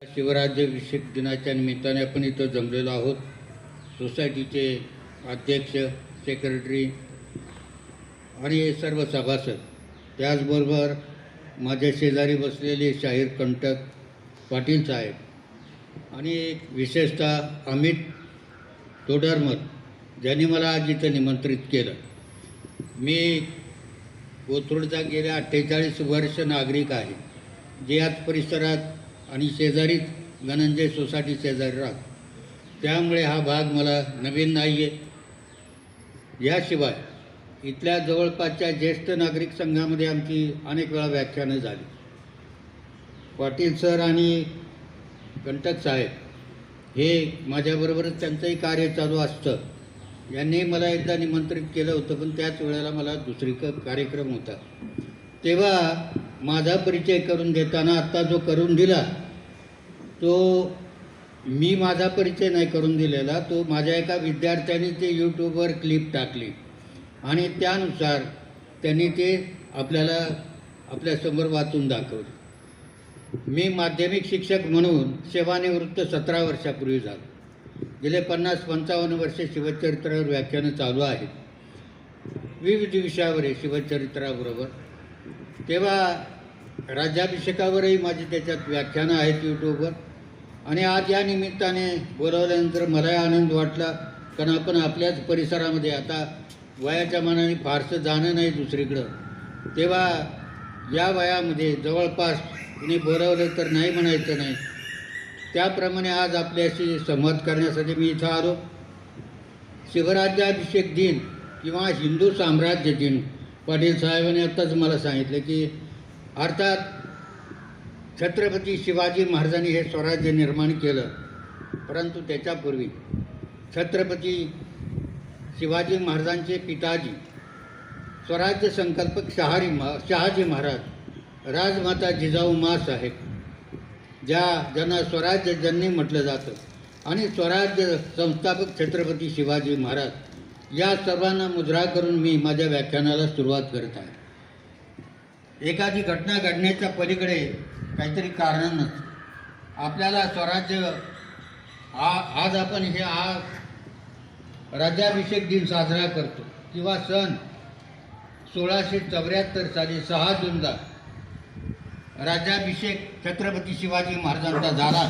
शिवराज्याभिषेक दिनाच्या निमित्ताने आपण इथं जमलेलो आहोत. सोसायटीचे अध्यक्ष, सेक्रेटरी आणि सर्व सभासद, त्याचबरोबर माझ्या शेजारी बसलेले शाहीर कंटक पाटील साहेब आणि विशेषतः अमित तोडरमल ज्यांनी मला आज इथं निमंत्रित केलं. मी कोथरूडचा गेल्या 48 वर्ष नागरिक आहे, जे याच परिसरात आणि शेजारीच धनंजय सोसायटी शेजारी राहत. त्यामुळे हा भाग मला नवीन नाही आहे. याशिवाय इथल्या जवळपासच्या ज्येष्ठ नागरिक संघामध्ये आमची अनेक वेळा व्याख्यानं झाली. पाटील सर आणि कंटक साहेब हे माझ्याबरोबरच त्यांचंही कार्य चालू असतं. यांनी मला एकदा निमंत्रित केलं होतं, पण त्याच वेळेला मला दुसरी कार्यक्रम होता. तेव्हा माझा परिचय करून देताना आत्ता जो करून दिला तो मी माझा परिचय नाही करून दिलेला, तो माझ्या एका विद्यार्थ्याने ते यूट्यूबवर क्लिप टाकली आणि त्यानुसार त्यांनी ते आपल्यासमोर वाचून दाखवले. मी माध्यमिक शिक्षक म्हणून सेवानिवृत्त 17 वर्षापूर्वी झालो. गेले 50-55 वर्षे शिवचरित्रावर व्याख्यानं चालू आहेत. विविध विषयावर आहे शिवचरित्राबरोबर. तेव्हा राज्याभिषेकावरही माझी त्याच्यात व्याख्यानं आहेत यूट्यूबवर. आणि आज या निमित्ताने बोलावल्यानंतर मलाही आनंद वाटला, कारण आपण आपल्याच परिसरामध्ये आता वयाच्या मानाने फारसं जाणं नाही दुसरीकडं. तेव्हा या वयामध्ये जवळपास कुणी बोलावलं तर नाही म्हणायचं नाही. त्याप्रमाणे आज आपल्याशी संवाद करण्यासाठी मी इथं आलो. शिवराज्याभिषेक दिन किंवा हिंदू साम्राज्य दिन, पाटील साहेबांनी आत्ताच मला सांगितलं की अर्थात छत्रपती शिवाजी महाराजांनी हे स्वराज्य निर्माण केलं, परंतु त्याच्यापूर्वी छत्रपती शिवाजी महाराजांचे पिताजी स्वराज्य संकल्पक शहाजी महाराज, राजमाता जिजाऊ मा साहेब, ज्यांना स्वराज्य जननी म्हटलं जातं, आणि स्वराज्य संस्थापक छत्रपती शिवाजी महाराज, या सर्वांना मुजरा करून मी माझ्या व्याख्यानाला सुरुवात करत आहे. एखादी घटना घडण्याच्या पलीकडे काहीतरी कारण नसतं. आपल्याला स्वराज्य आज आपण हे राज्याभिषेक दिन साजरा करतो किंवा सण 1674 साली 6 जूनला राज्याभिषेक छत्रपती शिवाजी महाराजांचा झाला.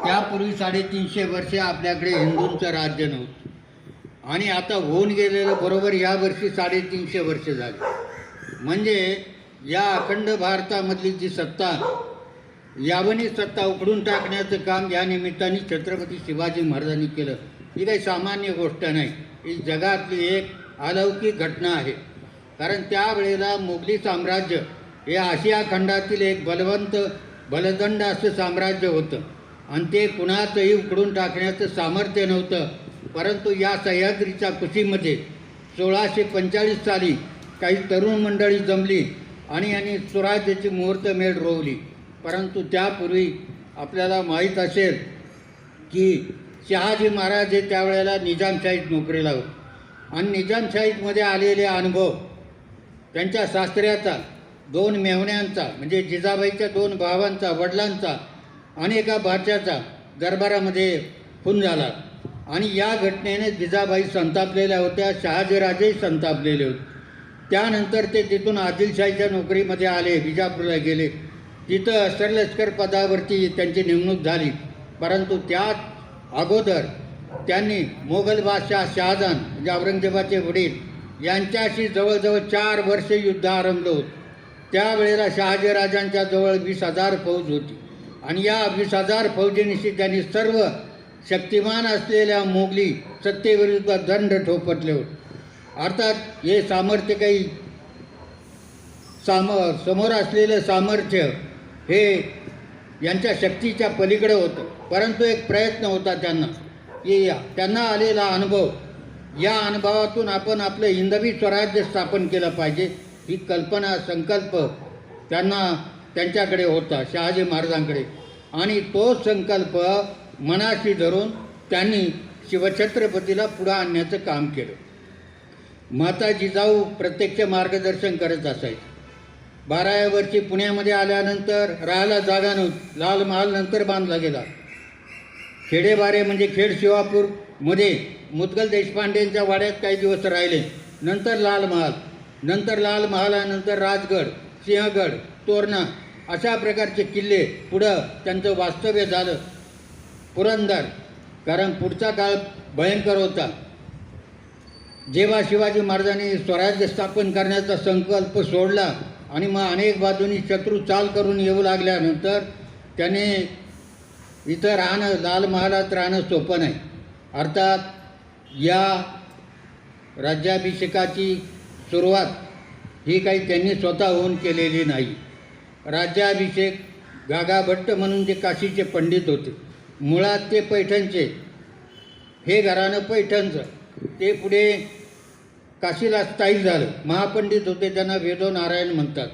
त्यापूर्वी 350 वर्षे आपल्याकडे हिंदूंचं राज्य नव्हतं आणि आता होऊन गेलेलं बरोबर यावर्षी 350 वर्ष झाली. म्हणजे या अखंड भारतामधली जी सत्ता, यावनी सत्ता उखडून टाकण्याचं काम या निमित्ताने छत्रपती शिवाजी महाराजांनी केलं. ही काही सामान्य गोष्ट नाही, ही जगातली एक अलौकिक घटना आहे. कारण त्यावेळेला मोगली साम्राज्य हे आशिया खंडातील एक बलदंड असं साम्राज्य होतं आणि ते कुणाचंही उखडून टाकण्याचं सामर्थ्य नव्हतं. परंतु या सह्याद्रीच्या कुशीमध्ये 1645 साली काही तरुण मंडळी जमली आणि यांनी स्वराज्याची मुहूर्तमेढ रोवली. परंतु त्यापूर्वी आपल्याला माहीत असेल की शहाजी महाराज हे त्यावेळेला निजामशाहीत नोकरीला होते आणि निजामशाहीमध्ये आलेले अनुभव त्यांच्या सासऱ्याचा, 2 मेहुण्यांचा म्हणजे जिजाबाईच्या 2 भावांचा, वडिलांचा आणि एका भाच्याचा दरबारामध्ये खून झाला. आणि या घटनेने जिजाबाई संतापलेल्या होत्या, शहाजीराजेही संतापलेले होते. त्यानंतर ते तिथून आदिलशाहीच्या नोकरीमध्ये आले, विजापूरला गेले. तिथं सरलष्कर पदावरती त्यांची नेमणूक झाली. परंतु त्यात अगोदर त्यांनी मोगल बादशाह शहाजहान म्हणजे औरंगजेबाचे वडील यांच्याशी जवळजवळ 4 वर्षे युद्ध आरंभलं होतं. त्यावेळेला शहाजीराजांच्या जवळ 20,000 फौज होती आणि या 20,000 फौजेनिशी त्यांनी सर्व शक्तिमान असलेल्या मोगली सत्तेविरुद्ध दंड ठोपटले होते. अर्थात हे सामर्थ्य काही समोर असलेलं सामर्थ्य हे यांच्या शक्तीच्या पलीकडे होतं. परंतु एक प्रयत्न होता त्यांना की त्यांना आलेला अनुभव, या अनुभवातून आपण आपलं हिंदवी स्वराज्य स्थापन केलं पाहिजे, ही कल्पना संकल्प त्यांच्याकडे होता, शहाजी महाराजांकडे. आणि तो संकल्प मनाशी धरून त्यांनी शिवछत्रपतीला पुढं आणण्याचं काम केलं. माता जिजाऊ प्रत्यक्ष मार्गदर्शन करत असायचे. 12व्या वर्षी पुण्यामध्ये आल्यानंतर राहायला जागा नव्हती. लाल महाल नंतर बांधला गेला. खेडेबारे म्हणजे खेड शिवापूरमध्ये मुदगल देशपांडेंच्या वाड्यात काही दिवस राहिले. नंतर लाल महाल, नंतर लाल महालानंतर राजगड, सिंहगड, तोरणा अशा प्रकारचे किल्ले. पुढं त्यांचं वास्तव्य झालं पुरंदर. कारण पुढचा काळ भयंकर होता. जेव्हा शिवाजी महाराजांनी स्वराज्य स्थापन करण्याचा संकल्प सोडला आणि मग अनेक बाजूंनी शत्रू चाल करून येऊ लागल्यानंतर त्याने इथं राहणं, लाल महालात राहणं सोपं नाही. अर्थात या राज्याभिषेकाची सुरुवात ही काही त्यांनी स्वतःहून केलेली नाही. राज्याभिषेक गागा भट्ट म्हणून जे काशीचे पंडित होते, मुळात ते पैठणचे, हे घराणं पैठणचं, ते पुढे काशीला स्थायिक झालं. महापंडित होते, त्यांना वेदो नारायण म्हणतात.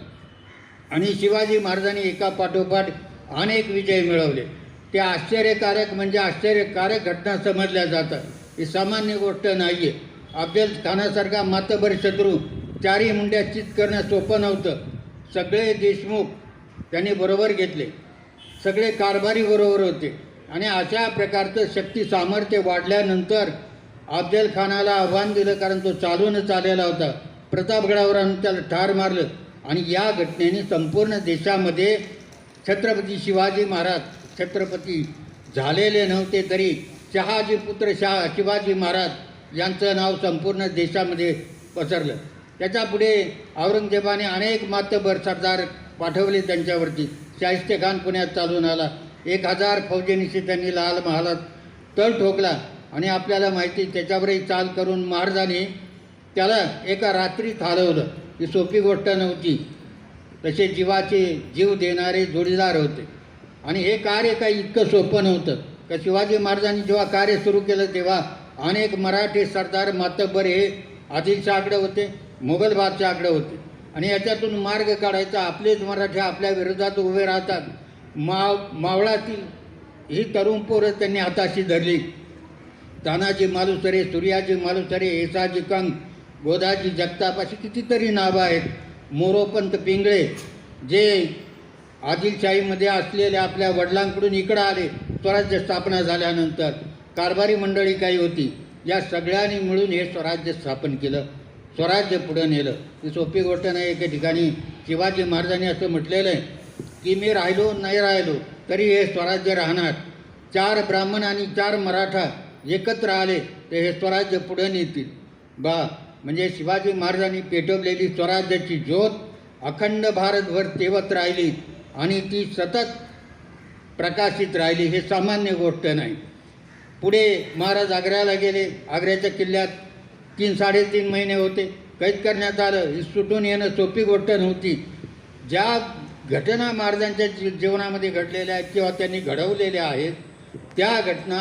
आणि शिवाजी महाराजांनी एका पाठोपाठ अनेक विजय मिळवले. ते आश्चर्यकारक म्हणजे आश्चर्यकारक घटना समजल्या जातात. ही सामान्य गोष्ट नाही आहे. अफजल खानासारखा मातबर शत्रू चारी मुंड्या चित करणं सोपं नव्हतं. सगळे देशमुख त्यांनी बरोबर घेतले, सगळे कारभारी बरोबर होते. आणि अशा प्रकारचं शक्ती सामर्थ्य वाढल्यानंतर अफजल खानाला आव्हान दिलं, कारण तो चालूनच आलेला होता. प्रतापगडावर आणून त्याला ठार मारलं. आणि या घटनेने संपूर्ण देशामध्ये छत्रपती शिवाजी महाराज छत्रपती झालेले नव्हते तरी शहाजी पुत्र शिवाजी महाराज यांचं नाव संपूर्ण देशामध्ये पसरलं. त्याच्यापुढे औरंगजेबाने अनेक मातबर सरदार पाठवले त्यांच्यावरती. शाहिस्तेखान पुण्यात चालून आला. 1000 फौजेनिशी त्यांनी लाल महालात तळ ठोकला. आणि आपल्याला माहिती, त्याच्यावरही चाल करून महाराजांनी त्याला एका रात्रीत हलवलं. ही सोपी गोष्ट नव्हती. तसे जीवाचे जीव देणारे जोडीदार होते. आणि हे कार्य काही इतकं सोपं नव्हतं. का शिवाजी महाराजांनी जेव्हा कार्य सुरू केलं तेव्हा अनेक मराठी सरदार मातब्बर हे आदिलशाहाकडे होते, मोगल बादशहाकडे होते. आणि याच्यातून मार्ग काढायचा. आपलेच मराठी आपल्या विरोधात उभे राहतात. मावळातील ही तरुण पोरं त्यांनी हाताशी धरली. तानाजी मालुसरे, सूर्याजी मालुसरे, येसाजी कंग, गोदाजी जगताप अशी कितीतरी नावं आहेत. मोरोपंत पिंगळे जे आदिलशाहीमध्ये असलेल्या आपल्या वडिलांकडून इकडं आले स्वराज्य स्थापना झाल्यानंतर. कारभारी मंडळी काही होती. या सगळ्यांनी मिळून हे स्वराज्य स्थापन केलं, स्वराज्य पुढं नेलं. ही सोपी गोष्ट नाही. एके ठिकाणी शिवाजी महाराजांनी असं म्हटलेलं आहे की मी राहिलो नाही राहिलो तरी हे स्वराज्य राहणार. 4 ब्राह्मण आणि 4 मराठा एकत्र आले तर हे स्वराज्य पुढं नेतील. म्हणजे शिवाजी महाराजांनी पेटवलेली स्वराज्याची ज्योत अखंड भारतभर तेवत राहिली आणि ती सतत प्रकाशित राहिली. हे सामान्य गोष्ट नाही. पुढे महाराज आग्र्याला गेले. आग्र्याच्या किल्ल्यात 3-3.5 महिने होते. कैद करण्यात आलं. ही सुटून येणं सोपी गोष्ट नव्हती. ज्या घटना महाराजांच्या जीवनामध्ये घडलेल्या आहेत किंवा त्यांनी घडवलेल्या आहेत त्या घटना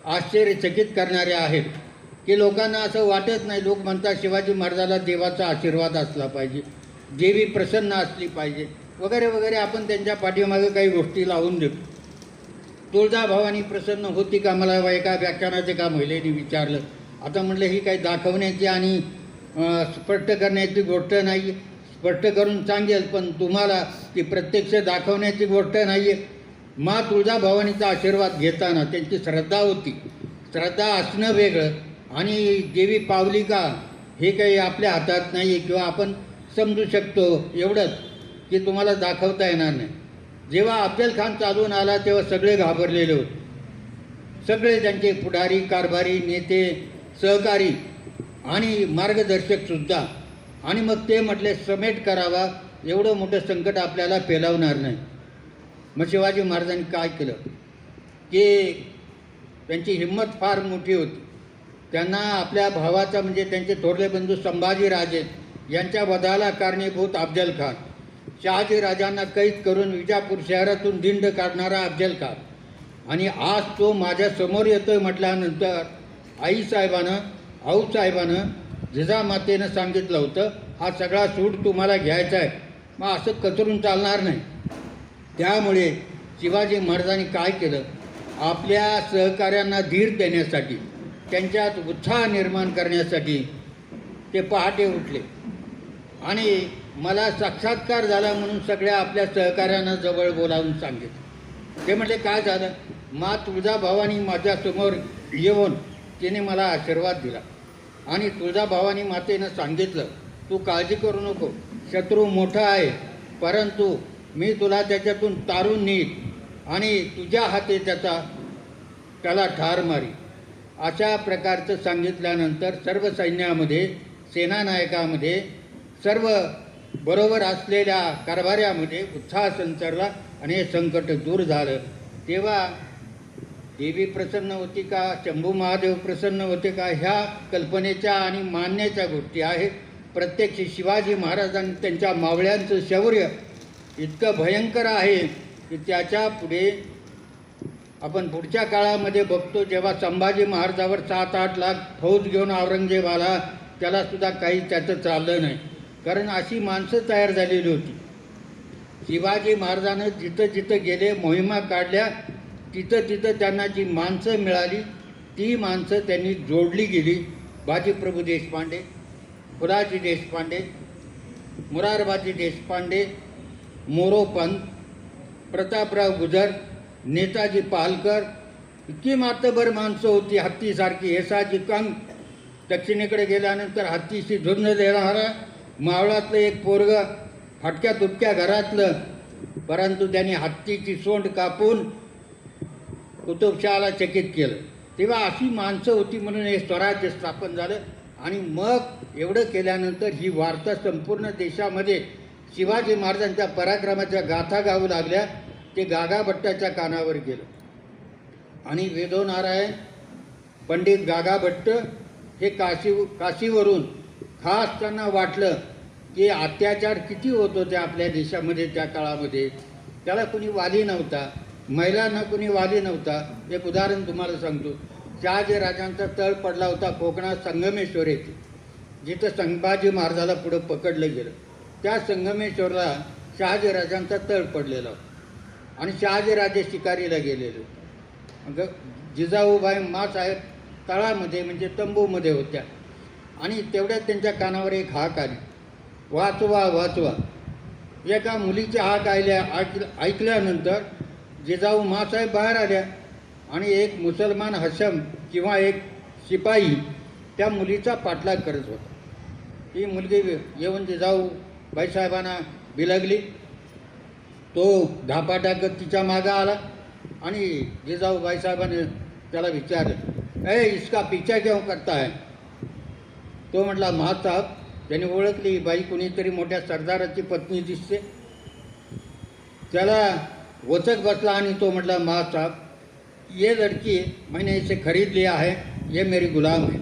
आश्चर्यचकित करणाऱ्या आहेत की लोकांना असं वाटत नाही. लोक म्हणतात शिवाजी महाराजाला देवाचा आशीर्वाद असला पाहिजे, देवी प्रसन्न असली पाहिजे वगैरे वगैरे. आपण त्यांच्या पाठीमागे काही गोष्टी लावून देतो. तुळजाभवानी प्रसन्न होती का, मला एका व्याख्यानात एका महिलेने विचारलं. आता म्हटलं ही काही दाखवण्याची आणि स्पष्ट करण्याची गोष्ट नाही. स्पष्ट करून सांगेल, पण तुम्हाला ती प्रत्यक्ष दाखवण्याची गोष्ट नाही आहे. मा तुळजाभवानीचा आशीर्वाद घेताना त्यांची श्रद्धा होती. श्रद्धा असणं वेगळं आणि देवी पावली का हे काही आपल्या हातात नाही आहे किंवा आपण समजू शकतो एवढंच की तुम्हाला दाखवता येणार नाही. जेव्हा अफजल खान चालून आला तेव्हा सगळे घाबरलेले होते. सगळे त्यांचे पुढारी, कारभारी, नेते, सहकारी आणि मार्गदर्शकसुद्धा. आणि मग ते म्हटले समेट करावा, एवढं मोठं संकट आपल्याला पेलवणार नाही. मग शिवाजी महाराजांनी काय केलं की त्यांची हिंमत फार मोठी होती. त्यांना आपल्या भावाचा म्हणजे त्यांचे थोरले बंधू संभाजीराजे यांच्या वधाला कारणीभूत अफजल खान, शहाजी राजांना कैद करून विजापूर शहरातून दिंड काढणारा अफजल खान. आणि आज तो माझ्यासमोर येतोय म्हटल्यानंतर आऊसाहेबानं जिजामातेनं सांगितलं होतं हा सगळा सूट तुम्हाला घ्यायचा आहे. मग असं कचरून चालणार नाही. त्यामुळे शिवाजी महाराजांनी काय केलं, आपल्या सहकाऱ्यांना धीर देण्यासाठी, त्यांच्यात उत्साह निर्माण करण्यासाठी ते पहाटे उठले आणि मला साक्षात्कार झाला म्हणून सगळ्या आपल्या सहकाऱ्यांना जवळ बोलावून सांगितलं. ते म्हटले काय झालं? मा तुळजाभवानी माझ्यासमोर येऊन तिने मला आशीर्वाद दिला आणि तुळजाभवानी मातेनं सांगितलं, तू काळजी करू नको, शत्रू मोठा आहे, परंतु मी तुला त्याच्यातून तारून नेईन आणि तुझ्या हाती त्याला ठार मारी. अशा प्रकारचं सांगितल्यानंतर सर्व सैन्यामध्ये, सेनानायकामध्ये, सर्व बरोबर असलेल्या कारभाऱ्यामध्ये उत्साह संचारला आणि हे संकट दूर झालं. तेव्हा देवी प्रसन्न होती का, शंभू महादेव प्रसन्न होते का, ह्या कल्पनेच्या आणि मानण्याच्या गोष्टी आहेत. प्रत्यक्ष शिवाजी महाराजांनी त्यांच्या मावळ्यांचं शौर्य इतकं भयंकर आहे की त्याच्या पुढे आपण पुढच्या काळामध्ये बघतो, जेव्हा संभाजी महाराजावर 7-8 लाख फौज घेऊन औरंगजेब आला, त्यालासुद्धा काही त्याचं चाललं नाही, कारण अशी माणसं तयार झालेली होती. शिवाजी महाराजांना जिथं जिथं गेले, मोहिमा काढल्या, तिथं तिथं त्यांना जी माणसं मिळाली ती माणसं त्यांनी जोडली गेली. बाजीप्रभू देशपांडे, फुलाजी देशपांडे, मुरारबाजी देशपांडे, मोरोपंत, प्रतापराव गुजर, नेताजी पालकर, इतकी मातबर माणसं होती हत्तीसारखी. हेसाजी कंग, दक्षिणेकडे गेल्यानंतर हत्तीशी झुंज देणारा मावळातलं एक पोरगं, फाटक्या तुटक्या घरातलं, परंतु त्यांनी हत्तीची सोंड कापून कुतुबशहाला चकित केलं. तेव्हा अशी माणसं होती म्हणून हे स्वराज्य स्थापन झालं. आणि मग एवढं केल्यानंतर ही वार्ता संपूर्ण देशामध्ये शिवाजी महाराजांच्या पराक्रमाच्या गाथा गाऊ लागल्या. ते गागाभट्टाच्या कानावर गेलं आणि वेदोनारायण पंडित गागाभट्ट हे काशीवरून खास त्यांना वाटलं की अत्याचार किती होत होते आपल्या देशामध्ये त्या काळामध्ये. त्याला कुणी वाली नव्हता, महिलांना कुणी वाली नव्हता. एक उदाहरण तुम्हाला सांगतो. शहाजीराजांचा तळ पडला होता कोकणात संगमेश्वर येथे, जिथं संभाजी महाराजाला पुढं पकडलं गेलं. त्या संगमेश्वरला शहाजीराजांचा तळ पडलेला होता आणि शहाजीराजे शिकारीला गेलेले होते. जिजाऊबाई माँसाहेब तळामध्ये म्हणजे तंबूमध्ये होत्या आणि तेवढ्यात त्यांच्या कानावर एक हाक आली, वाचवा वाचवा. एका मुलीची हाक ऐकल्यानंतर जिजाऊ माँसाहेब बाहेर आल्या आणि एक मुसलमान हशम किंवा एक शिपाई त्या मुलीचा पाठलाग करत होता. ही मुलगी येऊन जिजाऊ बाईसाहेबांना बिलगली. तो धापा टाकत तिच्या मागं आला आणि जिजाऊ बाईसाहेबांनी त्याला विचारलं, इसका पीछा क्यों करता है? तो म्हटला, महासाहेब. त्याने ओळखली ही बाई कुणीतरी मोठ्या सरदाराची पत्नी दिसते. त्याला वचक बसला आणि तो म्हटला, महासाहेब, ये लड़की मैंने इसे खरीद लिया है, ये मेरी गुलाम है.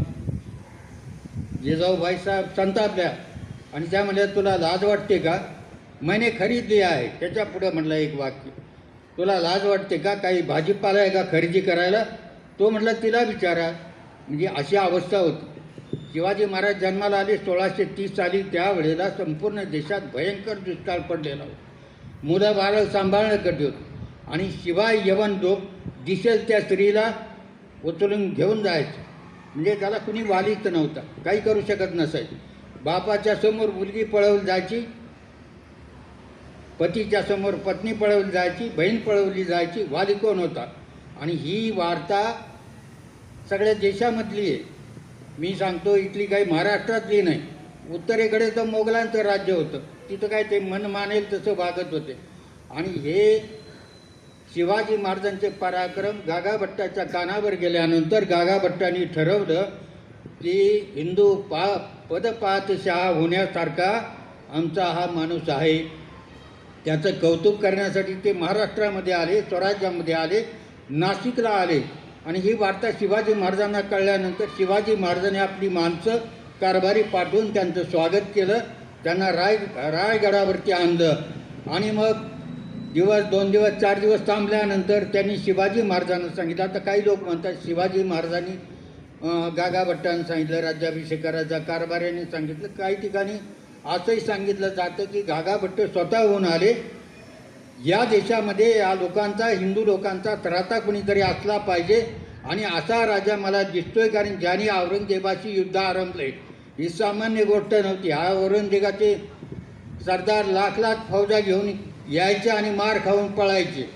जिजाऊ बाईसाहेब संतापल्या आणि त्या म्हणल्या, तुला लाज वाटते का? मैंने खरीद लिया आहे. त्याच्या पुढे म्हटलं एक वाक्य, तुला लाज वाटते का? काही भाजीपाला आहे का खरेदी करायला? तो म्हटला, तिला विचारा. म्हणजे अशी अवस्था होती. शिवाजी महाराज जन्माला आले 1630 साली. त्यावेळेला संपूर्ण देशात भयंकर दुष्काळ पडलेला होता. मुलं बाळं सांभाळणं कठीण होतं आणि शिवाय यवन लोक दिसेल त्या स्त्रीला उचलून घेऊन जायचं. म्हणजे त्याला कुणी वालीच नव्हता, काही करू शकत नसायचं. बापाच्या समोर मुलगी पळवली जायची, पतीच्या समोर पत्नी पळवली जायची, बहीण पळवली जायची, वाली कोण होता? आणि ही वार्ता सगळ्या देशामधली आहे. मी सांगतो, इथली काही महाराष्ट्रातली नाही. उत्तरेकडे तर मोगलांचं राज्य होतं, तिथं काय ते मन मानेल तसं वागत होते. आणि हे शिवाजी महाराजांचे पराक्रम गागाभट्टाच्या कानावर गेल्यानंतर गागाभट्टांनी ठरवलं की हिंदू पदपातशाह होण्यासारखा आमचा हा माणूस आहे. त्याचं कौतुक करण्यासाठी ते महाराष्ट्रामध्ये आले, स्वराज्यामध्ये आले, नाशिकला आले. आणि ही वार्ता शिवाजी महाराजांना कळल्यानंतर शिवाजी महाराजांनी आपली माणसं कारभारी पाठवून त्यांचं स्वागत केलं. त्यांना रायगडावरती आणलं आणि मग दिवस 2 दिवस 4 दिवस थांबल्यानंतर त्यांनी शिवाजी महाराजांना सांगितलं. आता काही लोक म्हणतात शिवाजी महाराजांनी गागाभट्टांनी सांगितलं, राज्याभिषेक करायचा, कारभाऱ्यांनी सांगितलं. काही ठिकाणी असंही सांगितलं जातं की गागाभट्ट स्वतःहून आले. या देशामध्ये या लोकांचा, हिंदू लोकांचा त्राता कुणीतरी असला पाहिजे आणि असा राजा मला दिसतोय, कारण ज्यांनी औरंगजेबाशी युद्ध आरंभले ही सामान्य गोष्ट नव्हती. हा औरंगजेबाचे सरदार लाख लाख फौजा घेऊन यायचे आणि मार खाऊन पळायचे,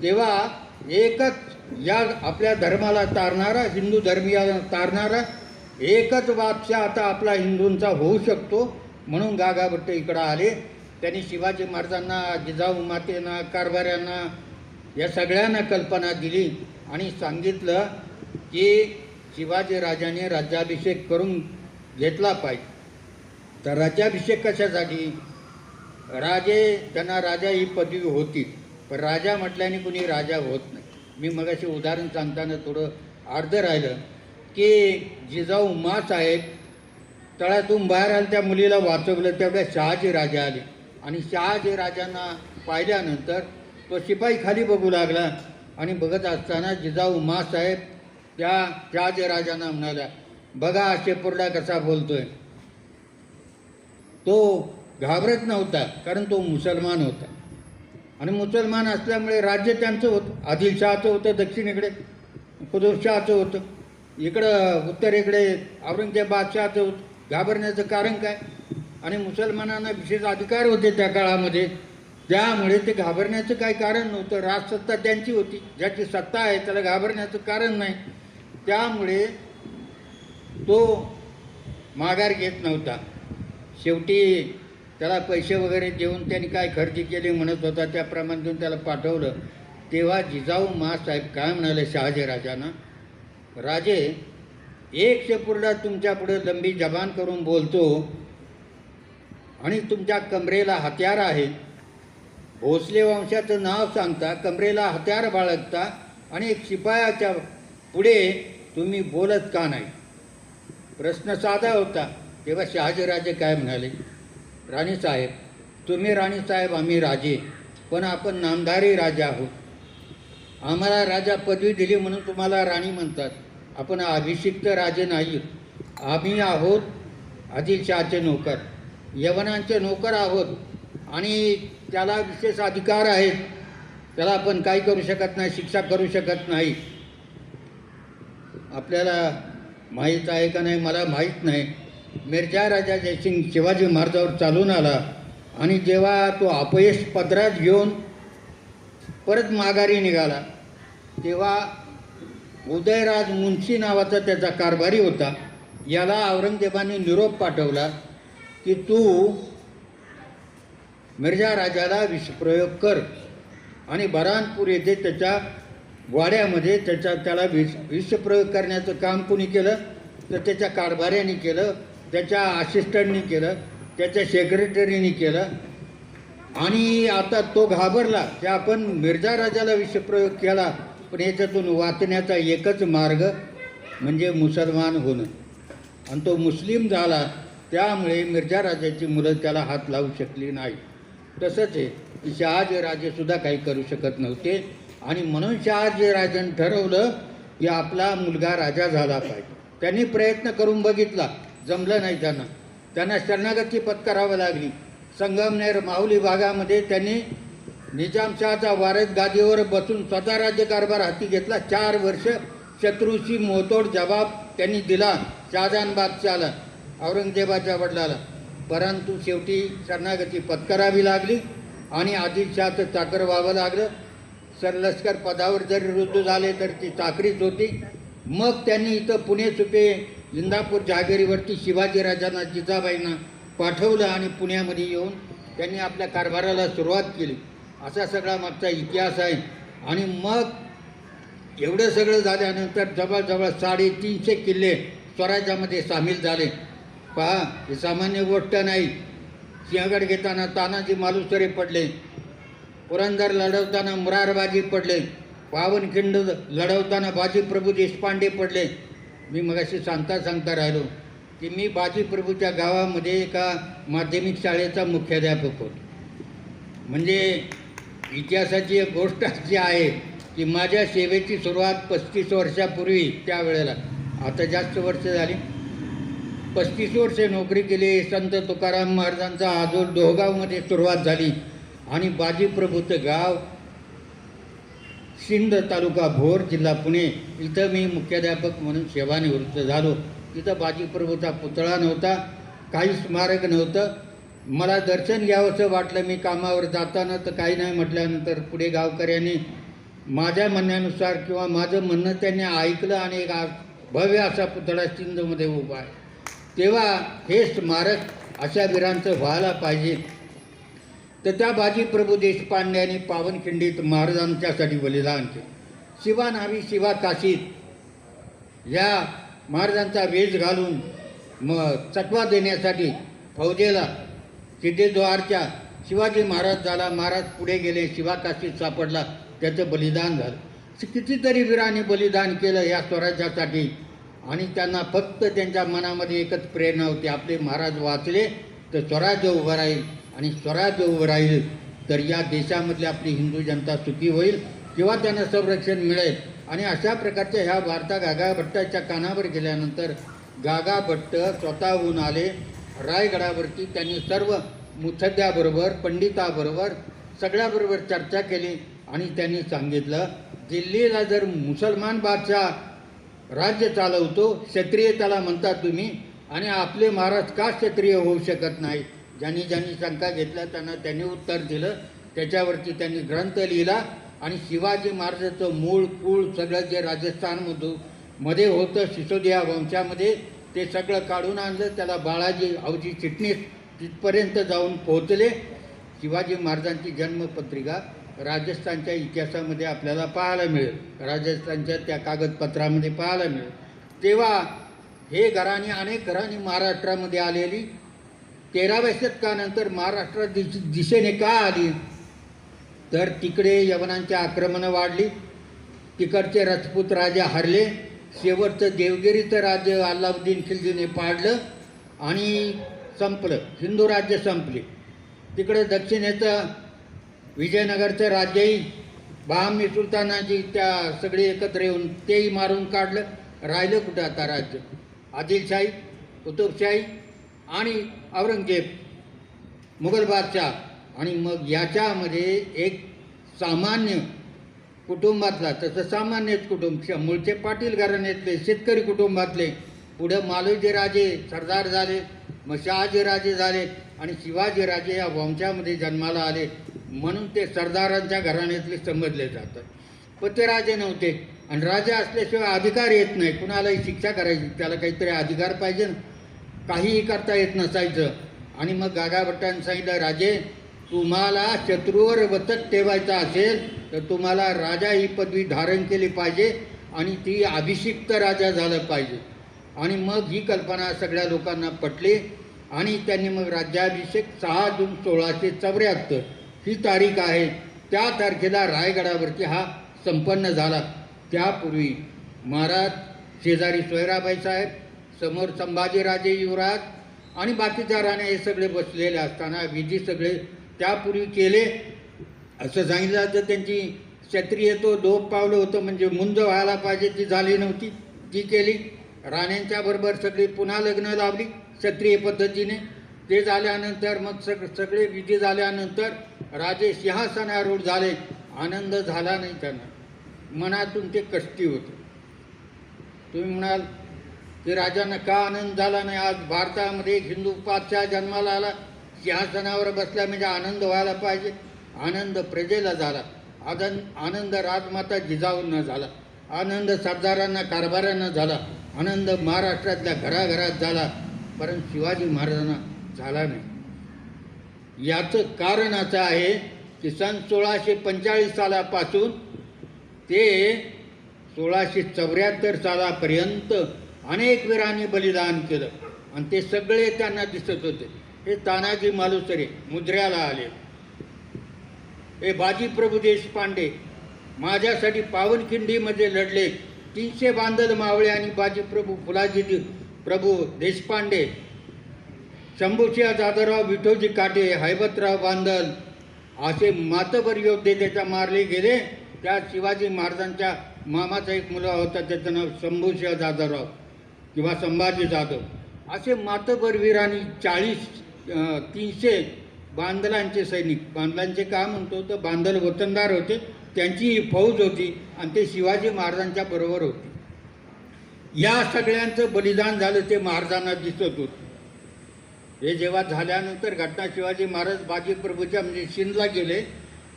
तेव्हा एकच या आपल्या धर्माला तारणारा, हिंदू धर्मीयाला तारणारा एकच बादशाह आता आपला हिंदूंचा होऊ शकतो. म्हणून गागाभट्ट इकडं आले. त्यांनी शिवाजी महाराजांना, जिजाऊ मातेंना, कारभाऱ्यांना, या सगळ्यांना कल्पना दिली आणि सांगितलं की शिवाजीराजाने राज्याभिषेक करून घेतला पाहिजे. तर राज्याभिषेक कशासाठी? त्यांना राजा ही पदवी होती, पण राजा म्हटल्याने कुणी राजा होत नाही. मी मगाशी उदाहरण सांगताना थोडं अर्ध राहिलं की जिजाऊ माँसाहेब तळातून बाहेर आले, त्या मुलीला वाचवलं, तेवढ्या शहाजी राजा आले आणि शहाजी राजांना पाहिल्यानंतर तो शिपाई खाली बघू लागला आणि बघत असताना जिजाऊ माँसाहेब त्या शहाजी राजांना म्हणाल्या, बघा शेपूरला कसा बोलतोय. तो घाबरत नव्हता, कारण तो मुसलमान होता आणि मुसलमान असल्यामुळे राज्य त्यांचं होतं. आदिलशहाचं होतं, दक्षिणेकडे कुतुबशहाचं होतं, इकडं उत्तरेकडे औरंगजेब बादशहाचं होतं. घाबरण्याचं कारण काय? आणि मुसलमानांना विशेष अधिकार होते त्या काळामध्ये, त्यामुळे ते घाबरण्याचं काही कारण नव्हतं. राजसत्ता त्यांची होती, ज्याची सत्ता आहे त्याला घाबरण्याचं कारण नाही. त्यामुळे तो माघार घेत नव्हता. शेवटी त्याला पैसे वगैरे देऊन त्यांनी काय खरेदी केली म्हणत होता, त्याप्रमाणे देऊन त्याला पाठवलं. तेव्हा जिजाऊ माँसाहेब काय म्हणाले शहाजीराजांना, राजे, एक शेपूरला तुमच्यापुढे लंबी जबान करून बोलतो आणि तुमच्या कमरेला हत्यार आहे. भोसले वंशाचं नाव सांगता, कमरेला हत्यार बाळगता आणि एक शिपायाच्या पुढे तुम्ही बोलत का नाही? प्रश्न साधा होता. तेव्हा शहाजीराजे काय म्हणाले, राणीसाहेब, तुम्ही राणीसाहेब, आम्ही राजे, पण आपण नामधारी राजा आहोत. आम्हाला राजा पदवी दिली म्हणून तुम्हाला राणी म्हणतात. आपण अभिषिक्त राजे नाही. आम्ही आहोत आदिलशहाचे नोकर, यवनांचे नोकर आहोत आणि त्याला विशेष अधिकार आहेत. त्याला आपण काही करू शकत नाही, शिक्षा करू शकत नाही. आपल्याला माहीत आहे का नाही मला माहीत नाही, मिर्झा राजा जयसिंग शिवाजी महाराजावर चालून आला आणि जेव्हा तो अपयश पदरात घेऊन परत माघारी निघाला, तेव्हा उदयराज मुन्शी नावाचा त्याचा कारभारी होता. याला औरंगजेबाने निरोप पाठवला की तू मिर्झा राजाला विषप्रयोग कर आणि बऱ्हाणपूर येथे त्याच्या वाड्यामध्ये त्याला विषप्रयोग करण्याचं काम कुणी केलं तर त्याच्या कारभाऱ्याने केलं, त्याच्या असिस्टंटनी केलं, त्याच्या सेक्रेटरीनी केलं. आणि आता तो घाबरला की आपण मिर्झा राजाला विषप्रयोग केला, पण याच्यातून वाचण्याचा एकच मार्ग म्हणजे मुसलमान होणं, आणि तो मुस्लिम झाला. त्यामुळे मिर्झा राजाची मुलं त्याला हात लावू शकली नाही. तसंच आहे की शहाजीराजेसुद्धा काही करू शकत नव्हते आणि म्हणून शहाजीराजांनी ठरवलं की आपला मुलगा राजा झाला पाहिजे. त्यांनी प्रयत्न करून बघितला, जमलं नाही. त्यांना शरणागती पत्करावी लागली. संगमनेर माहुली भागामध्ये त्यांनी निजामशहाचा वारस गादीवर बसून स्वतः राज्यकारभार हाती घेतला. 4 वर्ष शत्रूशी मोहतोड जबाब त्यांनी दिला शहाजहान बादशाहला, औरंगजेबाच्या वडिलाला. परंतु शेवटी शरणागती पत्करावी लागली आणि आदिलशहाचं चाकर व्हावं लागलं. सरलष्कर पदावर जरी रुजू झाले तर ती चाकरीच होती. मग त्यांनी इथं पुणे सुपे इंदापूर जहागिरीवरती शिवाजीराजांना, जिजाबाईंना पाठवलं आणि पुण्यामध्ये येऊन त्यांनी आपल्या कारभाराला सुरुवात केली. असा सगळा मागचा इतिहास आहे. आणि मग एवढं सगळं झाल्यानंतर जवळजवळ 350 किल्ले स्वराज्यामध्ये सामील झाले. पहा, ही सामान्य गोष्ट नाही. सिंहगड घेताना तानाजी मालुसरे पडले, पुरंदर लढवताना मुरारबाजी पडले, पावनखिंड लढवताना बाजीप्रभू देशपांडे पडले. मी मगाशी सांगता राहिलो की मी बाजीप्रभूच्या गावामध्ये एका माध्यमिक शाळेचा मुख्याध्यापक होतो. म्हणजे इतिहासाची एक गोष्ट अशी आहे की माझ्या सेवेची सुरुवात 35 वर्षापूर्वी, त्यावेळेला, आता जास्त वर्ष झाली, 35 वर्षे नोकरी केली. संत तुकाराम महाराजांचा आजोल डोहगावमध्ये सुरुवात झाली आणि बाजीप्रभूचं गाव सिंध, तालुका भोर, जिल्हा पुणे, इथं मी मुख्याध्यापक म्हणून सेवानिवृत्त झालो. तिथं बाजीप्रभूचा पुतळा नव्हता, काही स्मारक नव्हतं. मला दर्शन घ्यावंसं वाटलं. मी कामावर जाताना तर काही नाही म्हटल्यानंतर पुढे गावकऱ्यांनी माझ्या म्हणण्यानुसार किंवा माझं म्हणणं त्यांनी ऐकलं आणि एक भव्य असा पुतळा सिंधमध्ये उभा आहे. तेव्हा हे स्मारक अशा वीरांचं व्हायला पाहिजे. तर त्या बाजी प्रभू देशपांड्यांनी पावनखिंडीत महाराजांच्यासाठी बलिदान केलं. शिवा नावी शिवा काशीत या महाराजांचा वेश घालून चकवा देण्यासाठी फौजेला सिद्धेद्वारच्या शिवाजी महाराज झाला. महाराज पुढे गेले, शिवा काशीत सापडला, त्याचं बलिदान झालं. कितीतरी वीरांनी बलिदान केलं या स्वराज्यासाठी आणि त्यांना फक्त त्यांच्या मनामध्ये एकच प्रेरणा होती, आपले महाराज वाचले तर स्वराज्य उभं राहील आणि स्वराज्य उभं राहील तर या देशामधली आपली हिंदू जनता सुखी होईल किंवा त्यांना संरक्षण मिळेल. आणि अशा प्रकारच्या ह्या वार्ता गागा भट्टाच्या कानावर गेल्यानंतर गागा भट्ट स्वतःहून आले रायगडावरती. त्यांनी सर्व मुत्सद्द्याबरोबर पंडिताबरोबर सगळ्याबरोबर चर्चा केली आणि त्यांनी सांगितलं, दिल्लीला जर मुसलमान बादशाह राज्य चालवतो, क्षत्रिय त्याला म्हणता तुम्ही, आणि आपले महाराज का क्षत्रिय होऊ शकत नाही? ज्यांनी ज्यांनी शंका घेतल्या त्यांनी उत्तर दिलं. त्याच्यावरती त्यांनी ग्रंथ लिहिला आणि शिवाजी महाराजाचं मूळ कुळ सगळं जे राजस्थानमध्ये होतं सिसोदिया वंशामध्ये ते सगळं काढून आणलं. त्याला बाळाजी औजी चिटणीस तिथपर्यंत जाऊन पोहोचले. शिवाजी महाराजांची जन्मपत्रिका राजस्थानच्या इतिहासामध्ये आपल्याला पाहायला मिळेल, राजस्थानच्या त्या कागदपत्रामध्ये पाहायला मिळेल. तेव्हा हे घराणी अनेक घराणी महाराष्ट्रामध्ये आलेली 13व्या शतकानंतर महाराष्ट्रात दिशेने का आली तर तिकडे यवनांची आक्रमणं वाढली, तिकडचे राजपूत राजे हरले, शेवटचं देवगिरीचं राज्य अल्लाउद्दीन खिलजीने पाडलं आणि संपलं, हिंदू राज्य संपली. तिकडे दक्षिणेचं विजयनगरचं राज्यही बहामनी सुलतानाची त्या सगळे एकत्र येऊन तेही मारून काढलं. राहिलं कुठं आता राज्य? आदिलशाही, कुतुबशाही आणि औरंगजेब मुघल बादशाह. आणि मग याच्यामध्ये एक सामान्य कुटुंबातला, तसं सामान्यच कुटुंब, मूळचे पाटील घराण्यातले शेतकरी कुटुंबातले, पुढं मालोजी राजे सरदार झाले, मग शहाजी राजे झाले आणि शिवाजी राजे या वंशामध्ये जन्माला आले म्हणून ते सरदारांच्या घराण्यातले समजले जातात. पण ते राजे नव्हते आणि राजा असल्याशिवाय अधिकार येत नाही. कुणालाही शिक्षा करायची, त्याला काहीतरी अधिकार पाहिजे ना, काहीही करता येत नसायचं. आणि मग गागा भट्टांनी सांगितलं, राजे तुम्हाला शत्रूवर वचक ठेवायचा असेल तर तुम्हाला राजा ही पदवी धारण केली पाहिजे आणि ती अभिषिक्त राजा झालं पाहिजे. आणि मग ही कल्पना सगळ्या लोकांना पटली आणि त्यांनी मग राज्याभिषेक 6 जून 1674 ही तारीख आहे, त्या तारखेला रायगडावरती हा संपन्न झाला. त्यापूर्वी महाराज शेजारी सोयराबाई साहेब, समोर संभाजीराजे युवराज आणि बाकीच्या राण्या हे सगळे बसलेले असताना विधी सगळे त्यापूर्वी केले. असं सांगितलं तर त्यांची क्षत्रियत्व दोप पावलं होतं, म्हणजे मुंज व्हायला पाहिजे ती झाली नव्हती, ती केली. राण्यांच्या बरोबर सगळी पुन्हा लग्न लावली क्षत्रिय पद्धतीने. ते झाल्यानंतर मग सगळे विधी झाल्यानंतर राजे सिंहासनारूढ झाले. आनंद झाला नाही त्यांना, मनातून ते कष्टी होते. तुम्ही म्हणाल की राजांना का आनंद झाला नाही? आज भारतामध्ये एक हिंदू बादशाह जन्माला आला, सिंहासनावर बसला म्हणजे आनंद व्हायला पाहिजे. आनंद प्रजेला झाला, आनंद राजमाता जिजाऊंना झाला, आनंद सरदारांना कारभारांना झाला, आनंद महाराष्ट्रातल्या घराघरात झाला, परंतु शिवाजी महाराजांना झाला नाही. याचं कारण असं आहे की सन 1645 सालापासून ते 1674 सालापर्यंत अनेक वीरांनी बलिदान केलं आणि ते सगळे त्यांना दिसत होते. हे तानाजी मालुसरे मुद्र्याला आले, हे बाजी प्रभू देशपांडे माझ्यासाठी पावनखिंडीमध्ये लढले, 300 बांदल मावळे आणि बाजी प्रभू फुलाजी प्रभू देशपांडे, शंभूसिंह जाधवराव, विठोजी काटे, हैबतराव बांदल असे मातबर योद्धे त्याच्या मारले गेले. त्या शिवाजी महाराजांच्या मामाचा एक मुलगा होता, त्याचं नाव शंभूसिंह जाधवराव किंवा संभाजी जाधव. असे मातबर वीरांनी 300 बांदलांचे सैनिक, बांदलांचे का म्हणतो तर बांदल वतनदार होते, त्यांची ही फौज होती आणि ते शिवाजी महाराजांच्या बरोबर होते. या सगळ्यांचं बलिदान झालं ते महाराजांना दिसत होतं. हे जेव्हा झाल्यानंतर घटना शिवाजी महाराज बाजीप्रभूच्या म्हणजे शिंदला गेले,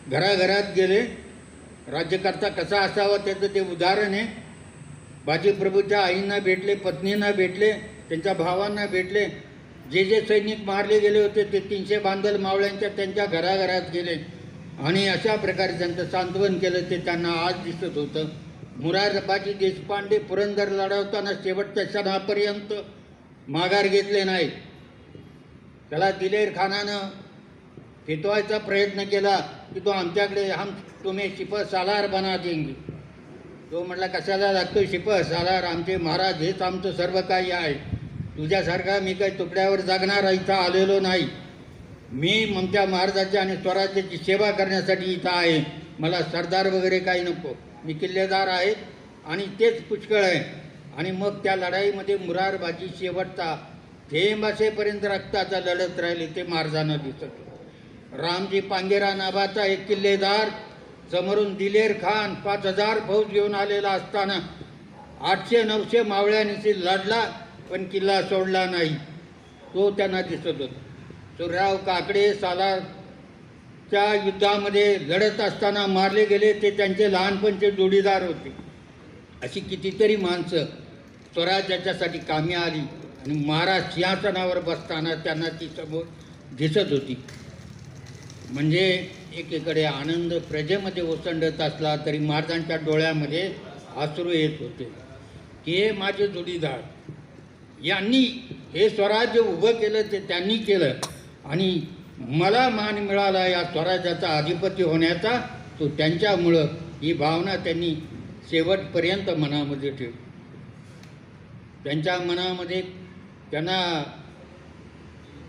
घराघरात गेले. राज्यकर्ता कसा असावा त्याचं ते उदाहरण आहे. बाजीप्रभूच्या आईंना भेटले, पत्नींना भेटले, त्यांच्या भावांना भेटले. जे जे सैनिक मारले गेले होते ते 300 बांधल मावळ्यांच्या त्यांच्या घराघरात गेले आणि अशा प्रकारे त्यांचं सांत्वन केलं. ते त्यांना आज दिसत होतं. मोरारबाजी देशपांडे पुरंदर लढवताना शेवटच्या क्षणापर्यंत माघार घेतले नाही. त्याला दिलेर खानानं फितवायचा प्रयत्न केला की तो आमच्याकडे तुम्ही शिपह सालार बना देंगे. तो म्हटला कशाला लागतो शिपह सालार, आमचे महाराज हेच आमचं सर्व काही आहे. तुझ्यासारखा मी काही तुकड्यावर जगणारा इथं आलेलो नाही. मी ममत्या महाराजाची आणि स्वराज्याची सेवा करण्यासाठी इथं आहे. मला सरदार वगैरे काही नको. मी किल्लेदार आहे आणि तेच पुष्कळ आहे. आणि मग त्या लढाईमध्ये मुरारबाजी शेवटचा थेंब असेपर्यंत रक्ताचा लढत राहिले ते महाराजांना दिसत. रामजी पांगेरा नावाचा एक किल्लेदार समोरून दिलेर खान 5000 फौज घेऊन आलेला असताना 800-900 मावळ्यांशी लढला पण किल्ला सोडला नाही. तो त्यांना दिसत होता. सूर्यराव काकडे सालारच्या युद्धामध्ये लढत असताना मारले गेले. ते त्यांचे लहानपणचे जोडीदार होते. अशी कितीतरी माणसं स्वराज्याच्यासाठी कामी आली आणि महाराज सिंहासनावर बसताना त्यांना ती समोर दिसत होती. म्हणजे एकीकडे आनंद प्रजेमध्ये ओसंडत असला तरी महाराजांच्या डोळ्यामध्ये अश्रू येत होते की हे माझे जोडीदार, यांनी हे स्वराज्य उभं केलं, ते त्यांनी केलं आणि मला मान मिळाला या स्वराज्याचा अधिपती होण्याचा, तो त्यांच्यामुळं. ही भावना त्यांनी शेवटपर्यंत मनामध्ये ठेवली. त्यांच्या मनामध्ये त्यांना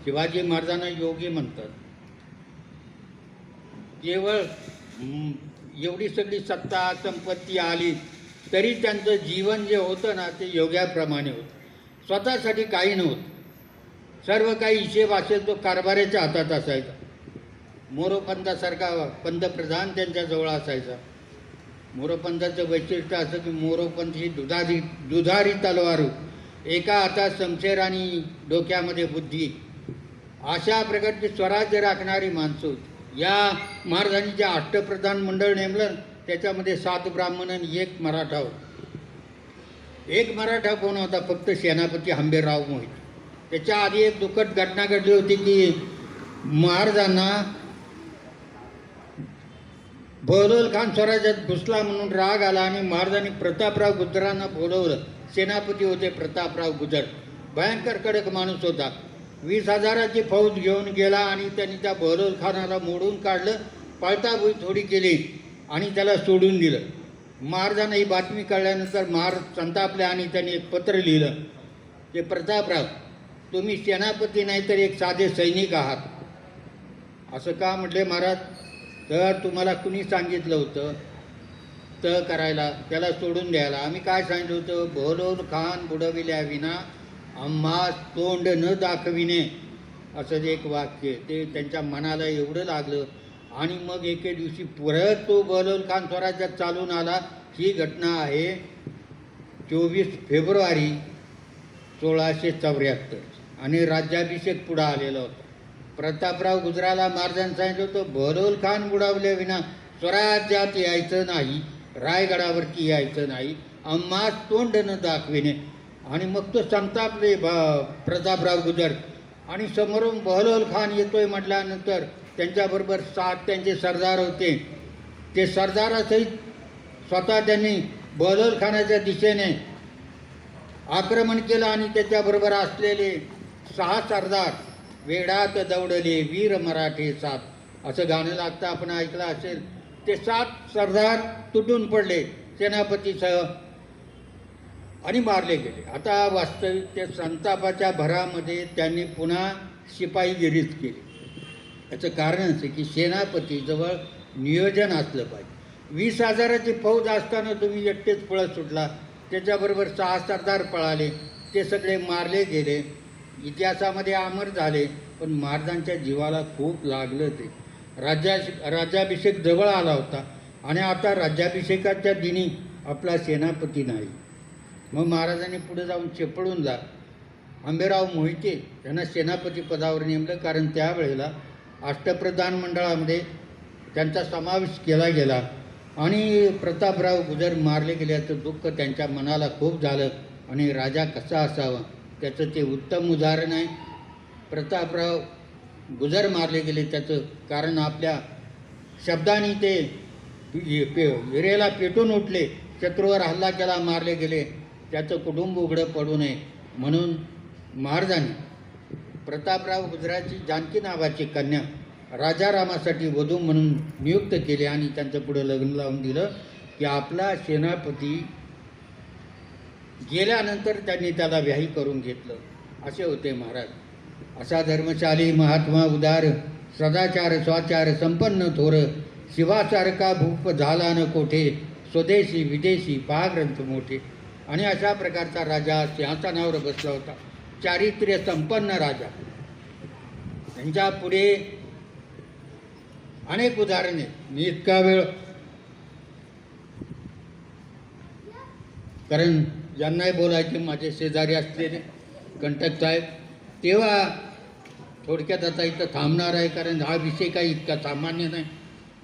शिवाजी महाराजांना योगी म्हणतात. केवळ एवढी सगळी सत्ता संपत्ती आली तरी त्यांचं जीवन जे होतं ना ते योग्याप्रमाणे होतं. स्वतःसाठी काही नव्हतं. सर्व काही हिशेब असेल तो कारभाराच्या हातात असायचा. मोरोपंतासारखा पंतप्रधान त्यांच्याजवळ असायचा. मोरोपंताचं वैशिष्ट्य असं की मोरोपंत ही दुधारी तलवार, एका हातात शमशेर आणि डोक्यामध्ये बुद्धी, अशा प्रकारची स्वराज्य राखणारी माणसं होती. या महाराजांनी जे अष्टप्रधान मंडळ नेमलं त्याच्यामध्ये 7 ब्राह्मण आणि 1 मराठा होता. 1 मराठा कोण होता? फक्त सेनापती हंबीरराव मोहिते. त्याच्या आधी एक दुःखद घटना घडली होती की महाराजांना बहलोल खान स्वराज्यात घुसला म्हणून राग आला आणि महाराजांनी प्रतापराव गुजरांना बोलवलं. सेनापती होते प्रतापराव गुजर. भयंकर कडक माणूस होता. 20,000ची फौज घेऊन गेला आणि त्यांनी त्या बहलोल खानाला मोडून काढलं, पळताभुई थोडी केली आणि त्याला सोडून दिलं. महाराजांना ही बातमी कळल्यानंतर महाराज संतापले आणि त्यांनी एक पत्र लिहिलं. ते प्रतापराव, तुम्ही सेनापती नाही तर एक साधे सैनिक आहात. असं का म्हटले महाराज? तर तुम्हाला कुणी सांगितलं होतं तर करायला, त्याला सोडून द्यायला? आम्ही काय सांगितलं होतं? बहलोल खान बुडविल्याविना आम्हास तोंड न दाखविणे, असं एक वाक्य. ते त्यांच्या मनाला एवढं लागलं आणि मग एके दिवशी परत तो बहलोल खान स्वराज्यात चालून आला. ही घटना आहे 24 फेब्रुवारी 1674 आणि राज्याभिषेक पुढं आलेला होता. प्रतापराव गुजराला महाराजांनी सांगितलं होतं बहलोल खान बुडावल्याविना स्वराज्यात यायचं नाही, रायगडावरती यायचं नाही, आम्हास तोंड न दाखविणे. आणि मग तो संतापले प्रतापराव गुजर आणि समोरून बहलोल खान येतोय म्हटल्यानंतर त्यांच्याबरोबर 7 त्यांचे सरदार होते. ते सरदारासहित स्वतः त्यांनी बहलोल खानाच्या दिशेने आक्रमण केलं आणि त्याच्याबरोबर असलेले 6 सरदार वेडात दौडले वीर मराठे 7, असं गाणं लागतं, आपण ऐकलं असेल. ते 7 सरदार तुटून पडले सेनापतीसह आणि मारले गेले. आता वास्तविक त्या संतापाच्या भरामध्ये त्यांनी पुन्हा शिपाईगिरीच केली. याचं कारण असं की सेनापतीजवळ नियोजन असलं पाहिजे. 20,000ची फौज असताना तुम्ही एकटेच पळत सुटला. त्याच्याबरोबर 6 सरदार पळाले, ते सगळे मारले गेले, इतिहासामध्ये अमर झाले. पण महाराजांच्या जीवाला खूप लागलं. ते राज्याभिषेक जवळ आला होता आणि आता राज्याभिषेकाच्या दिनी आपला सेनापती नाही. मग महाराजांनी पुढे जाऊन चिपळूणला आंबेराव मोहिते यांना सेनापती पदावर नेमलं, कारण त्यावेळेला अष्टप्रधान मंडळामध्ये त्यांचा समावेश केला गेला आणि प्रतापराव गुजर मारले गेल्याचं दुःख त्यांच्या मनाला खूप झालं आणि राजा कसा असावा त्याचं ते उत्तम उदाहरण आहे. प्रतापराव गुजर मारले गेले त्याचं कारण आपल्या शब्दांनी ते हिरेला पेटून उठले, शत्रूवर हल्ला केला, मारले गेले, त्याचं कुटुंब उघडं पडू नये म्हणून महाराजांनी प्रतापराव गुजराची जानकी नावाची कन्या राजारामासाठी वधू म्हणून नियुक्त केली आणि त्यांचं पुढे लग्न लावून दिलं की आपला सेनापती गेल्यानंतर त्यांनी त्याला व्याही करून घेतलं. असे होते महाराज. असा धर्मशाली महात्मा उदार, सदाचार स्वाचार संपन्न थोर, शिवासारखा भूप झाला न कोठे, स्वदेशी विदेशी पहा ग्रंथ मोठे. आणि अशा प्रकारचा राजा सिंहासनावर बसला होता, चारित्र्य संपन्न राजा. त्यांच्या पुढे अनेक उदाहरणे, मी इतका वेळ, कारण ज्यांनाही बोलायचे माझे शेजारी असलेले कंटक साहेब, तेव्हा थोडक्यात आता इथं थांबणार आहे, कारण हा विषय काही इतका सामान्य नाही.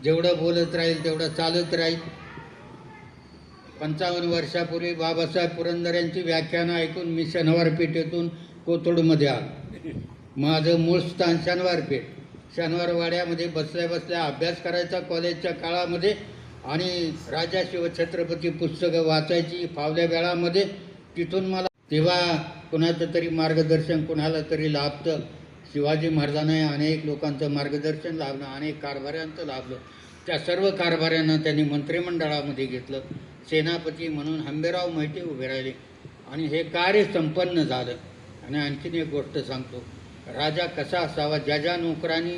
जेवढं बोलत राहील तेवढं चालत राहील. 55 वर्षापूर्वी बाबासाहेब पुरंदर यांची व्याख्यानं ऐकून मी शनिवार पेठेतून कोथरूडमध्ये आलो. माझं मूळ स्थान शनिवार पेठ. शनिवार वाड्यामध्ये बसल्या बसल्या अभ्यास करायचा कॉलेजच्या काळामध्ये आणि राजा शिवछत्रपती पुस्तकं वाचायची फावल्या वेळामध्ये. तिथून मला तेव्हा कुणाचं तरी मार्गदर्शन कुणाला तरी लाभतं. शिवाजी महाराजांना अनेक लोकांचं मार्गदर्शन लाभलं, अनेक कारभाऱ्यांचं लाभलं. त्या सर्व कारभाऱ्यांना त्यांनी मंत्रिमंडळामध्ये घेतलं. सेनापती म्हणून आंबेराव मोहिते उभे राहिले आणि हे कार्य संपन्न झालं. आणि आणखीन एक गोष्ट सांगतो, राजा कसा असावा. ज्या ज्या नोकरांनी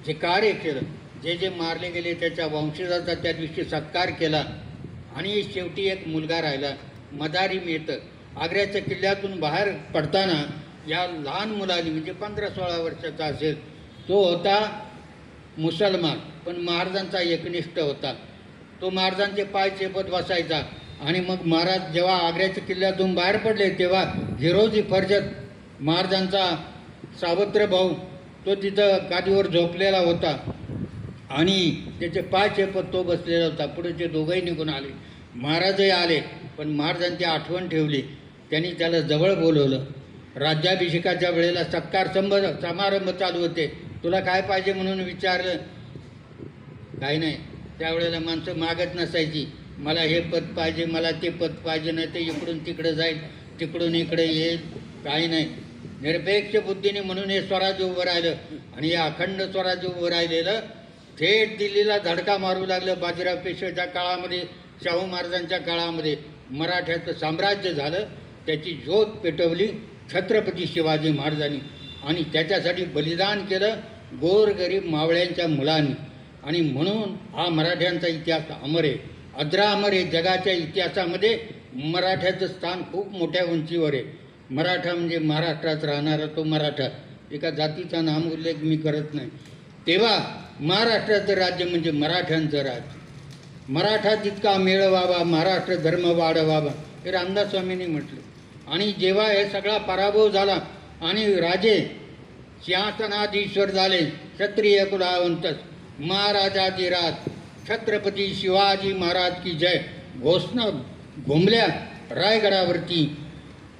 जे कार्य केलं, जे जे मारले गेले त्याच्या वंशजाचा त्या दिवशी सत्कार केला. आणि शेवटी एक मुलगा राहिला, मदारी मेहतर. आग्र्याच्या किल्ल्यातून बाहेर पडताना या लहान मुलांनी, म्हणजे 15-16 वर्षाचा असेल, तो होता मुसलमान पण महाराजांचा एकनिष्ठ होता. तो महाराजांचे पाय चेपत बसायचा. आणि मग महाराज जेव्हा आग्र्याच्या किल्ल्यातून बाहेर पडले तेव्हा हिरोजी फर्जत महाराजांचा सावत्र भाऊ तो तिथं गादीवर झोपलेला होता आणि त्याचे पाय चेपत तो बसलेला होता. पुढे ते दोघंही निघून आले, महाराजही आले, पण महाराजांची आठवण ठेवली. त्यांनी त्याला जवळ बोलवलं. राज्याभिषेकाच्या वेळेला सत्कार समारंभ चालू होते. तुला काय पाहिजे म्हणून विचारलं. काही नाही, त्यावेळेला माणसं मागत नसायची, मला हे पद पाहिजे, मला ते पद पाहिजे, नाही ते इकडून तिकडं जाईल, तिकडून इकडे येईल. काही नाही, निरपेक्ष बुद्धीने म्हणून हे स्वराज्य उभं राहिलं. आणि हे अखंड स्वराज्य उभं राहिलेलं थेट दिल्लीला धडका मारू लागलं. बाजीराव पेशव्याच्या काळामध्ये, शाहू महाराजांच्या काळामध्ये मराठ्याचं साम्राज्य झालं. त्याची ज्योत पेटवली छत्रपती शिवाजी महाराजांनी आणि त्याच्यासाठी बलिदान केलं गोरगरीब मावळ्यांच्या मुलांनी. आणि म्हणून हा मराठ्यांचा इतिहास अमर आहे, अजरामर आहे. जगाच्या इतिहासामध्ये मराठ्याचं स्थान खूप मोठ्या उंचीवर आहे. मराठा म्हणजे महाराष्ट्रात राहणारा तो मराठा. एका जातीचा नाम उल्लेख मी करत नाही. तेव्हा महाराष्ट्राचं राज्य म्हणजे मराठ्यांचं राज्य. मराठा तितका मेळवावा, महाराष्ट्र धर्म वाढवावा, हे रामदास स्वामींनी म्हटलं. आणि जेव्हा हे सगळा पराभव झाला आणि राजे सिंहासनाधीश्वर झाले, क्षत्रिय कुलावंत, महाराजाधिराज छत्रपती शिवाजी महाराज की जय घोषणा घुमल्या रायगडावरती.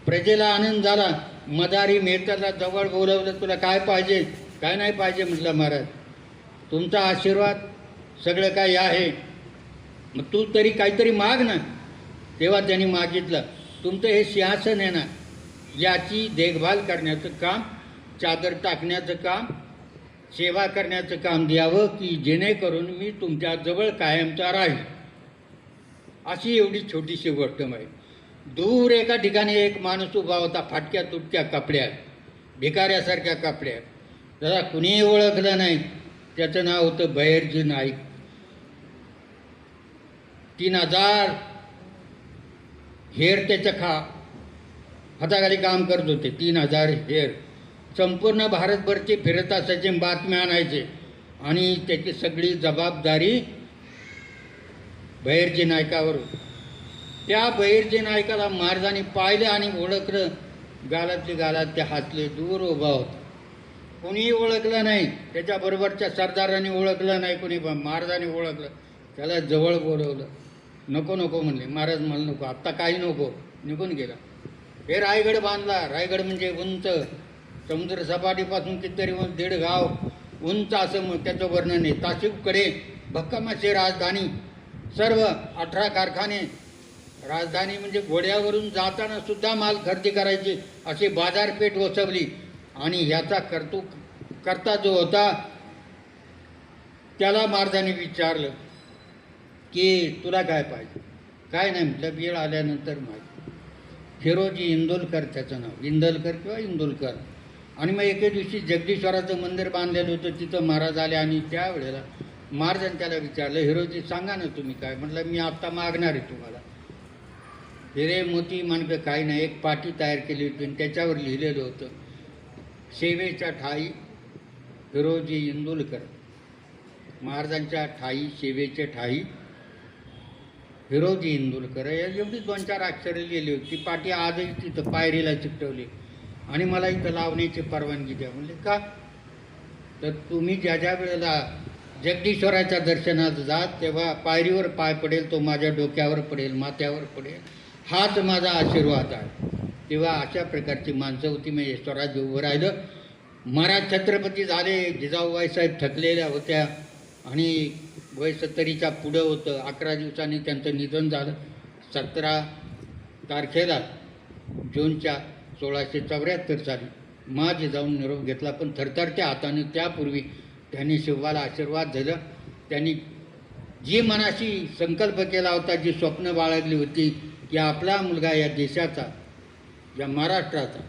प्रजेला आनंद झाला. मदारी मेहताला जवळ बोलवलं, तुला काय पाहिजे? काय नाही पाहिजे म्हटलं, महाराज तुमचा आशीर्वाद सगळं काही आहे, मग तू तरी काहीतरी माग ना. तेव्हा त्यांनी मागितलं, तुमचं हे सिंहासन आहे ना, याची देखभाल करण्याचं काम, चादर टाकण्याचं काम, सेवा करण्याचं काम द्यावं की जेणेकरून मी तुमच्याजवळ कायमचा राहील. अशी एवढी छोटीशी गोष्ट माहिती. दूर एका ठिकाणी एक माणूस उभा होता, फाटक्या तुटक्या कपड्यात, भिकाऱ्यासारख्या कपड्यात. त्याला कुणीही ओळखलं नाही. त्याचं नाव होतं बहिर्जी नाईक. 3000 हेर त्याच्या हाताखाली काम करत होते. 3000 हेर संपूर्ण भारतभर ते फिरत असायचे, बातम्या आणायचे आणि त्याची सगळी जबाबदारी बहिर्जी नायकावर होती. त्या बहिर्जी नायकाला महाराजांनी पाहिलं आणि ओळखलं. गालातली गालात ते हसले. दूर उभा होता, कोणीही ओळखलं नाही. त्याच्याबरोबरच्या सरदारांनी ओळखलं नाही, कोणी महाराजांनी ओळखलं. त्याला जवळ बोलवलं. नको नको म्हणले महाराज, मला नको, आत्ता काही नको. निघून गेला. हे रायगड बांधला. रायगड म्हणजे उंच, समुद्र सपाटीपासून कितीतरी 1.5 गाव उंच असं त्याचं वर्णन आहे. ताशिबकडे भक्कम असे राजधानी, सर्व 18 कारखाने. राजधानी म्हणजे घोड्यावरून जाताना सुद्धा माल खरेदी करायची अशी बाजारपेठ वसवली. आणि ह्याचा करता जो होता त्याला महाराजांनी विचारलं की तुला काय पाहिजे. काय नाही म्हटलं, वेळ आल्यानंतर माहिती. फिरोजी इंदोलकर त्याचं नाव, इंदलकर किंवा इंदोलकर. आणि मग एके दिवशी जगदीश्वराचं मंदिर बांधलेलं होतं, तिथं महाराज आले. आणि त्यावेळेला महाराजांनी त्याला विचारलं, हिरोजी सांगा ना तुम्ही काय. म्हटलं मी आत्ता मागणार आहे तुम्हाला. हिरे मोती माणकं काही नाही. एक पाटी तयार केली होती आणि त्याच्यावर लिहिलेलं होतं, सेवेच्या ठाई हिरोजी इंदोलकर. महाराजांच्या ठाई, सेवेच्या ठाई हिरोजी इंदोलकर. एवढी 2-4 अक्षरे लिहिली होती. ती पाटी आजही तिथं पायरीला चिकटवली. आणि मला इथं लावण्याची परवानगी द्या. म्हणले का. तर तुम्ही ज्या ज्या वेळेला जगदीश्वराच्या दर्शनात जात तेव्हा पायरीवर पाय पडेल, तो माझ्या डोक्यावर पडेल, माथ्यावर पडेल, हाच माझा आशीर्वाद आहे. तेव्हा अशा प्रकारची माणसं होती. मग स्वराज्य उभं राहिलं. महाराज छत्रपती झाले. जिजाऊबाईसाहेब थकलेल्या होत्या आणि वय 70च्या पुढं होतं. 11 दिवसांनी त्यांचं निधन झालं. 17 तारखेला जूनच्या 1674 साली माझे जाऊन निरोप घेतला. पण थरथरत्या हाताने. त्यापूर्वी त्यांनी शिवाला आशीर्वाद दिला. त्यांनी जी मनाशी संकल्प केला होता, जी स्वप्न बाळगली होती की आपला मुलगा या देशाचा, या महाराष्ट्राचा,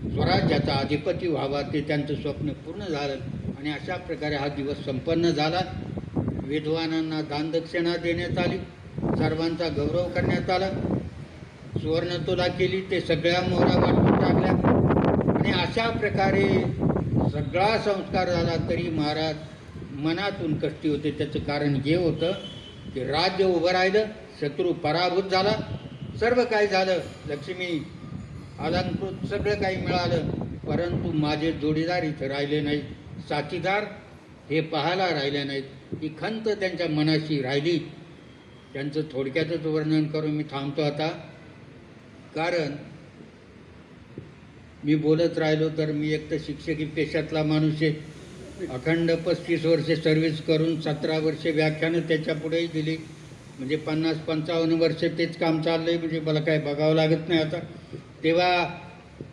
स्वराज्याचा अधिपती व्हावा, ते त्यांचं स्वप्न पूर्ण झालं. आणि अशा प्रकारे हा दिवस संपन्न झाला. विद्वानांना दानदक्षिणा देण्यात आली, सर्वांचा गौरव करण्यात आला, सुवर्णतुला केली, ते सगळ्या मोहरा वाटून टाकल्या. आणि अशा प्रकारे सगळा संस्कार झाला. तरी महाराज मनातून कष्टी होते. त्याचं कारण हे होतं की राज्य उभं राहिलं, शत्रू पराभूत झाला, सर्व काही झालं, लक्ष्मी अलंकृत सगळं काही मिळालं. परंतु माझे जोडीदार इथं राहिले नाहीत, साथीदार हे पाहायला राहिले नाहीत. ही खंत त्यांच्या मनाशी राहिली. त्यांचं थोडक्यातच वर्णन करून मी थांबतो आता. कारण मी बोलत राहिलो तर मी एक तर शिक्षकी पेशातला माणूस आहे. अखंड 35 वर्षे सर्व्हिस करून 17 वर्षे व्याख्यानं त्याच्या पुढेही दिली. म्हणजे 50-55 वर्ष तेच काम चाललं आहे. म्हणजे मला काय बघावं लागत नाही आता. तेव्हा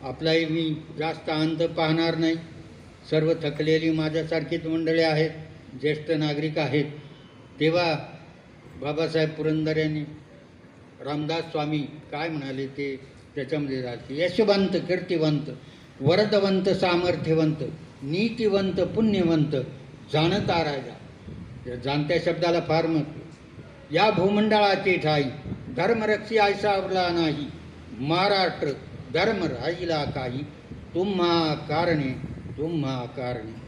आपलाही मी जास्त अंत पाहणार नाही. सर्व थकलेली माझ्यासारखीच मंडळी आहेत, ज्येष्ठ नागरिक आहेत. तेव्हा बाबासाहेब पुरंदर यांनी, रामदास स्वामी काय म्हणाले ते त्याच्यामध्ये झाले, यशवंत, कीर्तिवंत, वरदवंत, सामर्थ्यवंत, नीतिवंत, पुण्यवंत, जाणता राजा. या जाणत्या शब्दाला फार महत्त्व. या भूमंडळाची ठाई धर्मरक्षी ऐसा उरला नाही, महाराष्ट्र धर्म राहिला काही, तुम्हा कारणे, तुम्हा कारणे.